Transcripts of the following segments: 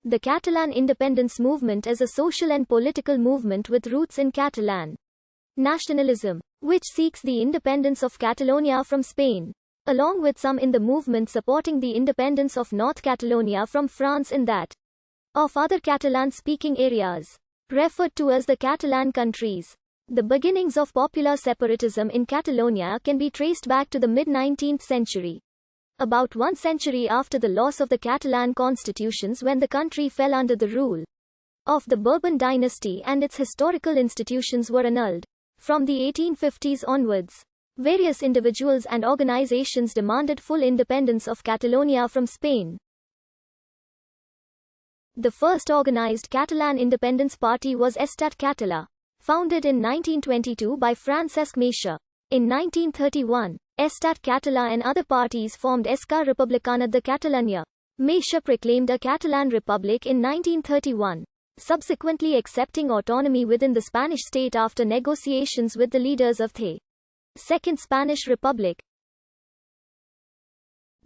The Catalan independence movement is a social and political movement with roots in Catalan nationalism, which seeks the independence of Catalonia from Spain, along with some in the movement supporting the independence of North Catalonia from France and that of other Catalan-speaking areas, referred to as the Catalan countries. The beginnings of popular separatism in Catalonia can be traced back to the mid-19th century. About 1 century after the loss of the Catalan constitutions, when the country fell under the rule of the Bourbon dynasty and its historical institutions were annulled. From the 1850s onwards, various individuals and organizations demanded full independence of Catalonia from Spain. The first organized Catalan independence party was Estat Català, founded in 1922 by Francesc Macià. In 1931, Estat Català and other parties formed Esquerra Republicana de Catalunya. Macià proclaimed a Catalan republic in 1931, subsequently accepting autonomy within the Spanish state after negotiations with the leaders of the Second Spanish Republic.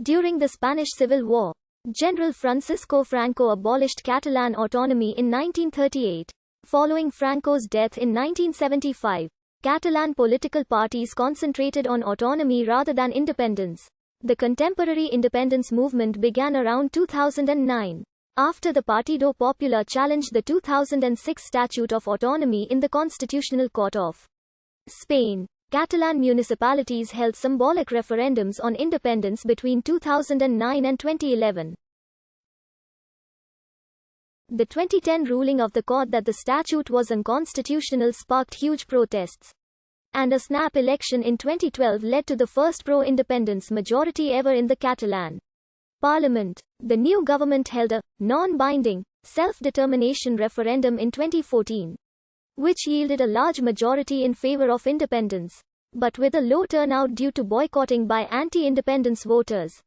During the Spanish Civil War, General Francisco Franco abolished Catalan autonomy in 1938. Following Franco's death in 1975, Catalan political parties concentrated on autonomy rather than independence. The contemporary independence movement began around 2009, after the Partido Popular challenged the 2006 Statute of Autonomy in the Constitutional Court of Spain. Catalan municipalities held symbolic referendums on independence between 2009 and 2011. The 2010 ruling of the court that the statute was unconstitutional sparked huge protests, and a snap election in 2012 led to the first pro-independence majority ever in the Catalan parliament. The new government held a non-binding self-determination referendum in 2014, which yielded a large majority in favor of independence, but with a low turnout due to boycotting by anti-independence voters.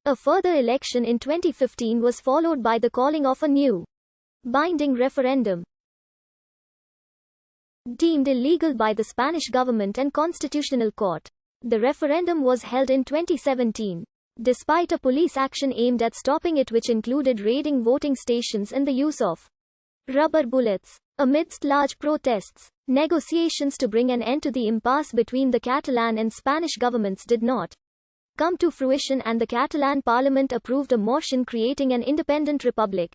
A further election in 2015 was followed by the calling of a new binding referendum, deemed illegal by the Spanish government and constitutional court. The referendum was held in 2017, despite a police action aimed at stopping it, which included raiding voting stations and the use of rubber bullets. Amidst large protests, negotiations to bring an end to the impasse between the Catalan and Spanish governments did not come to fruition, and the Catalan parliament approved a motion creating an independent republic.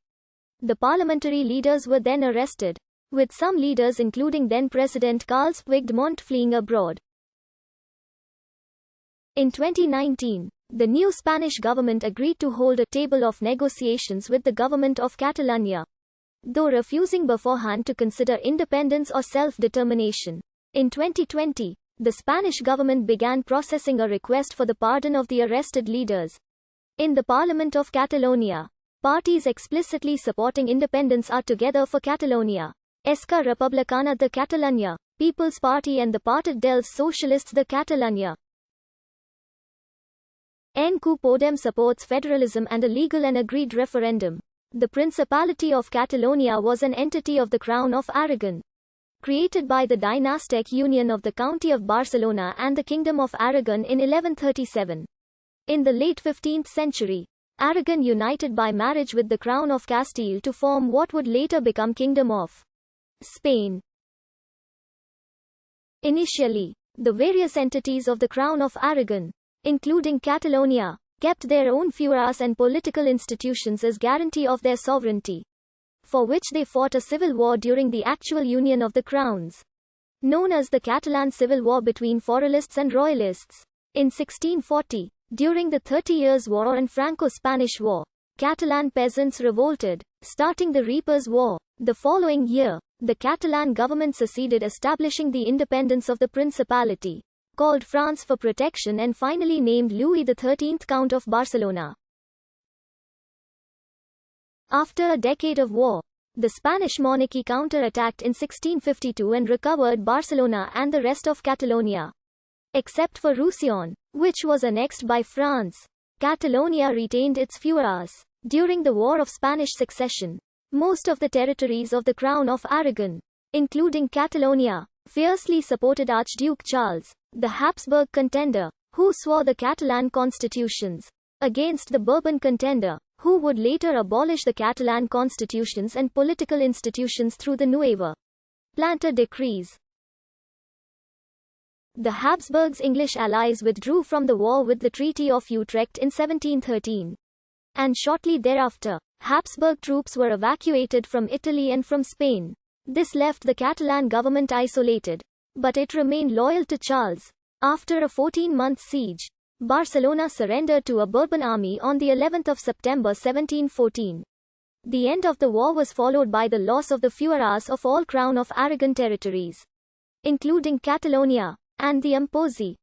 The parliamentary leaders were then arrested, with some leaders including then-President Carles Puigdemont fleeing abroad. In 2019, the new Spanish government agreed to hold a table of negotiations with the government of Catalonia, though refusing beforehand to consider independence or self-determination. In 2020, the Spanish government began processing a request for the pardon of the arrested leaders. In the Parliament of Catalonia, parties explicitly supporting independence are Together for Catalonia, Esquerra Republicana de Catalunya, People's Party, and the Partit dels Socialistes de Catalunya. En Comú Podem supports federalism and a legal and agreed referendum. The Principality of Catalonia was an entity of the Crown of Aragon, created by the dynastic union of the County of Barcelona and the Kingdom of Aragon in 1137. In the late 15th century, Aragon united by marriage with the Crown of Castile to form what would later become Kingdom of Spain. Initially, the various entities of the Crown of Aragon, including Catalonia, kept their own fueras and political institutions as guarantee of their sovereignty, for which they fought a civil war during the actual union of the crowns, known as the Catalan Civil War between Foralists and Royalists. In 1640, during the 30 Years' War and Franco-Spanish War, Catalan peasants revolted, starting the Reapers' War. The following year, the Catalan government succeeded, establishing the independence of the Principality, called France for protection, and finally named Louis XIII Count of Barcelona. After a decade of war, the Spanish monarchy counter-attacked in 1652 and recovered Barcelona and the rest of Catalonia, except for Roussillon, which was annexed by France. Catalonia retained its fueras. During the War of Spanish Succession, most of the territories of the Crown of Aragon, including Catalonia, fiercely supported Archduke Charles, the Habsburg contender, who swore the Catalan constitutions, against the Bourbon contender, who would later abolish the Catalan constitutions and political institutions through the Nueva Planta decrees. The Habsburgs' English allies withdrew from the war with the Treaty of Utrecht in 1713. And shortly thereafter, Habsburg troops were evacuated from Italy and from Spain. This left the Catalan government isolated. But it remained loyal to Charles. After a 14-month siege, Barcelona surrendered to a Bourbon army on the 11th of September 1714. The end of the war was followed by the loss of the fueras of all Crown of Aragon territories, including Catalonia and the Emposi.